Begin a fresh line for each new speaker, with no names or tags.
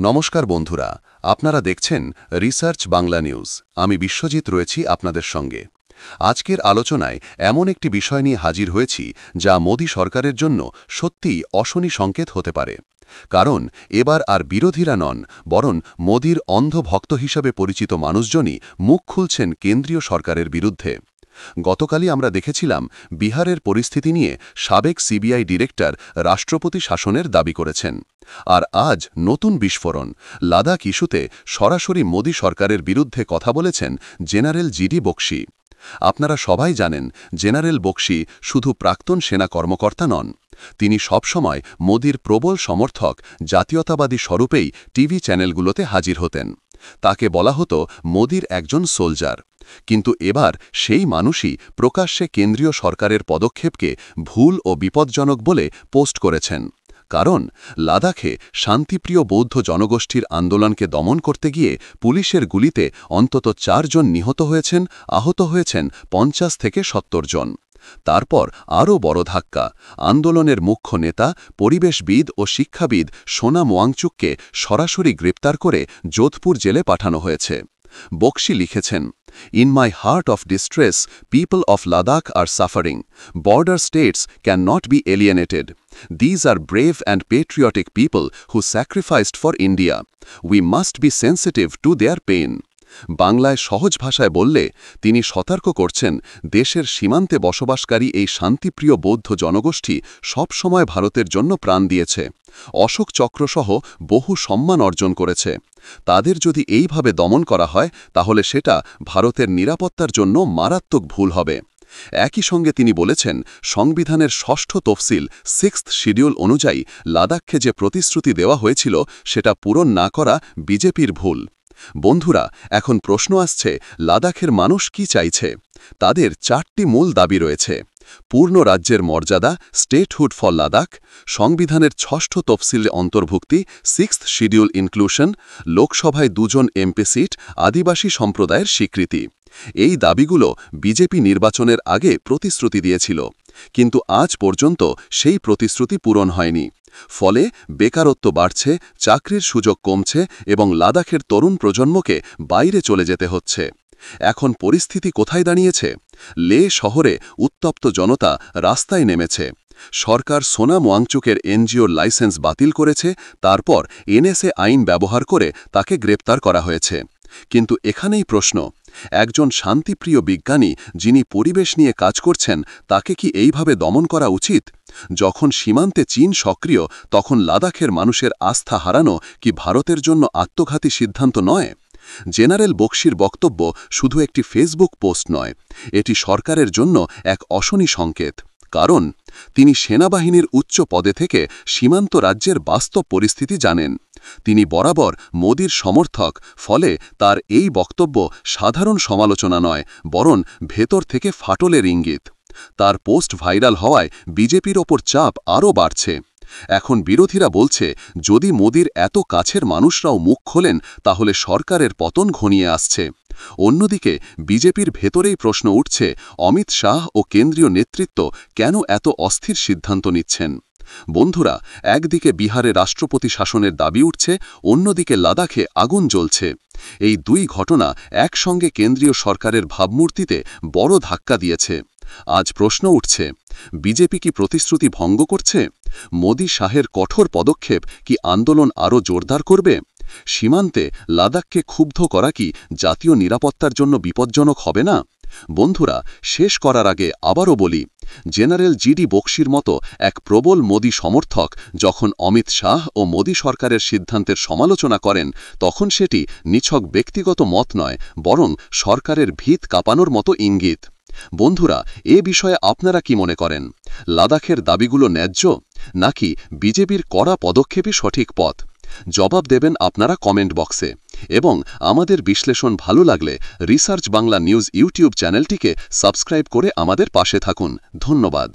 নমস্কার বন্ধুরা, আপনারা দেখছেন রিসার্চ বাংলা নিউজ। আমি বিশ্বজিৎ রয়েছি আপনাদের সঙ্গে। আজকের আলোচনায় এমন একটি বিষয় নিয়ে হাজির হয়েছি যা মোদী সরকারের জন্য সত্যিই অশনি সংকেত হতে পারে। কারণ এবার আর বিরোধীরা নন, বরং মোদীর অন্ধ ভক্ত হিসাবে পরিচিত মানুষজনই মুখ খুলছেন কেন্দ্রীয় সরকারের বিরুদ্ধে। গতকালই আমরা দেখেছিলাম বিহারের পরিস্থিতি নিয়ে সাবেক সিবিআই ডিরেক্টর রাষ্ট্রপতি শাসনের দাবি করেছেন। আর আজ নতুন বিস্ফোরণ, লাদাখ ইস্যুতে সরাসরি মোদী সরকারের বিরুদ্ধে কথা বলেছেন জেনারেল জিডি বক্সি। আপনারা সবাই জানেন, জেনারেল বক্সি শুধু প্রাক্তন সেনা কর্মকর্তা নন, তিনি সবসময় মোদীর প্রবল সমর্থক, জাতীয়তাবাদী স্বরূপেই টিভি চ্যানেলগুলোতে হাজির হতেন। তাকে বলা হতো মোদীর একজন সোলজার। কিন্তু এবার সেই মানুষই প্রকাশ্যে কেন্দ্রীয় সরকারের পদক্ষেপকে ভুল ও বিপজ্জনক বলে পোস্ট করেছেন। কারণ লাদাখে শান্তিপ্রিয় বৌদ্ধ জনগোষ্ঠীর আন্দোলনকে দমন করতে গিয়ে পুলিশের গুলিতে অন্তত 4 জন নিহত হয়েছেন, আহত হয়েছেন 50 থেকে 70 জন। তারপর আরও বড় ধাক্কা, আন্দোলনের মুখ্য নেতা, পরিবেশবিদ ও শিক্ষাবিদ সোনাম ওয়াংচুককে সরাসরি গ্রেপ্তার করে যোধপুর জেলে পাঠানো হয়েছে। বক্সি লিখেছেন, "In my heart of distress, people of Ladakh are suffering. Border states cannot be alienated. These are brave and patriotic people who sacrificed for India. We must be sensitive to their pain." বাংলায় সহজ ভাষায় বললে তিনি সতর্ক করছেন, দেশের সীমান্তে বসবাসকারী এই শান্তিপ্রিয় বৌদ্ধ জনগোষ্ঠী সবসময় ভারতের জন্য প্রাণ দিয়েছে, অশোক চক্রসহ বহু সম্মান অর্জন করেছে। তাদের যদি এইভাবে দমন করা হয় তাহলে সেটা ভারতের নিরাপত্তার জন্য মারাত্মক ভুল হবে। একই সঙ্গে তিনি বলেছেন, সংবিধানের 6ঠ তফসিল 6th শিডিউল অনুযায়ী লাদাখকে যে প্রতিশ্রুতি দেওয়া হয়েছিল সেটা পূরণ না করা বিজেপির ভুল। বন্ধুরা, এখন প্রশ্ন আসছে, লাদাখের মানুষ কি চাইছে? তাদের 4টি মূল দাবি রয়েছে: পূর্ণ রাজ্যের মর্যাদা, স্টেটহুড ফর লাদাখ, সংবিধানের 6ঠ তফসিলে অন্তর্ভুক্তি, 6th শিডিউল ইনক্লুশন, লোকসভায় 2 জন এমপি সিট, আদিবাসী সম্প্রদায়ের স্বীকৃতি। এই দাবিগুলো বিজেপি নির্বাচনের আগে প্রতিশ্রুতি দিয়েছিল, কিন্তু আজ পর্যন্ত সেই প্রতিশ্রুতি পূরণ হয়নি। ফলে বেকারত্ব বাড়ছে, চাকরির সুযোগ কমছে এবং লাদাখের তরুণ প্রজন্মকে বাইরে চলে যেতে হচ্ছে। এখন পরিস্থিতি কোথায় দাঁড়িয়েছে? লে শহরে উত্তপ্ত জনতা রাস্তায় নেমেছে। সরকার সোনাম ওয়াংচুকের এনজিওর লাইসেন্স বাতিল করেছে, তারপর এনএসএ আইন ব্যবহার করে তাকে গ্রেপ্তার করা হয়েছে। কিন্তু এখানেই প্রশ্ন, একজন শান্তিপ্রিয় বিজ্ঞানী যিনি পরিবেশ নিয়ে কাজ করছেন, তাকে কি এইভাবে দমন করা উচিত? যখন সীমান্তে চীন সক্রিয়, তখন লাদাখের মানুষের আস্থা হারানো কি ভারতের জন্য আত্মঘাতী সিদ্ধান্ত নয়? জেনারেল বক্সির বক্তব্য শুধু একটি ফেসবুক পোস্ট নয়, এটি সরকারের জন্য এক অশনি সংকেত। কারণ তিনি সেনাবাহিনীর উচ্চ পদে থেকে সীমান্ত রাজ্যের বাস্তব পরিস্থিতি জানেন। তিনি বরাবর মোদীর সমর্থক, ফলে তার এই বক্তব্য সাধারণ সমালোচনা নয়, বরং ভেতর থেকে ফাটলের ইঙ্গিত। তার পোস্ট ভাইরাল হওয়ায় বিজেপির ওপর চাপ আরও বাড়ছে। এখন বিরোধীরা বলছে, যদি মোদীর এত কাছের মানুষরাও মুখ খোলেন তাহলে সরকারের পতন ঘনিয়ে আসছে। অন্যদিকে বিজেপির ভেতরেই প্রশ্ন উঠছে, অমিত শাহ ও কেন্দ্রীয় নেতৃত্ব কেন এত অস্থির সিদ্ধান্ত নিচ্ছেন? বন্ধুরা, একদিকে বিহারে রাষ্ট্রপতি শাসনের দাবি উঠছে, অন্যদিকে লাদাখে আগুন জ্বলছে। এই 2 ঘটনা একসঙ্গে কেন্দ্রীয় সরকারের ভাবমূর্তিতে বড় ধাক্কা দিয়েছে। আজ প্রশ্ন উঠছে, বিজেপি কি প্রতিশ্রুতি ভঙ্গ করছে? মোদী শাহের কঠোর পদক্ষেপ কি আন্দোলন আরও জোরদার করবে? সীমান্তে লাদাখকে ক্ষুব্ধ করা কি জাতীয় নিরাপত্তার জন্য বিপজ্জনক হবে না? বন্ধুরা, শেষ করার আগে আবারও বলি, জেনারেল জিডি বক্সির মতো এক প্রবল মোদী সমর্থক যখন অমিত শাহ ও মোদী সরকারের সিদ্ধান্তের সমালোচনা করেন, তখন সেটি নিছক ব্যক্তিগত মত নয়, বরং সরকারের ভিত কাঁপানোর মতো ইঙ্গিত। বন্ধুরা, এ বিষয়ে আপনারা কি মনে করেন? লাদাখের দাবিগুলো ন্যায্য, নাকি বিজেপির কড়া পদক্ষেপই সঠিক পথ? জবাব দেবেন আপনারা কমেন্ট বক্সে। এবং আমাদের বিশ্লেষণ ভালো লাগলে রিসার্চ বাংলা নিউজ ইউটিউব চ্যানেলটিকে সাবস্ক্রাইব করে আমাদের পাশে থাকুন। ধন্যবাদ।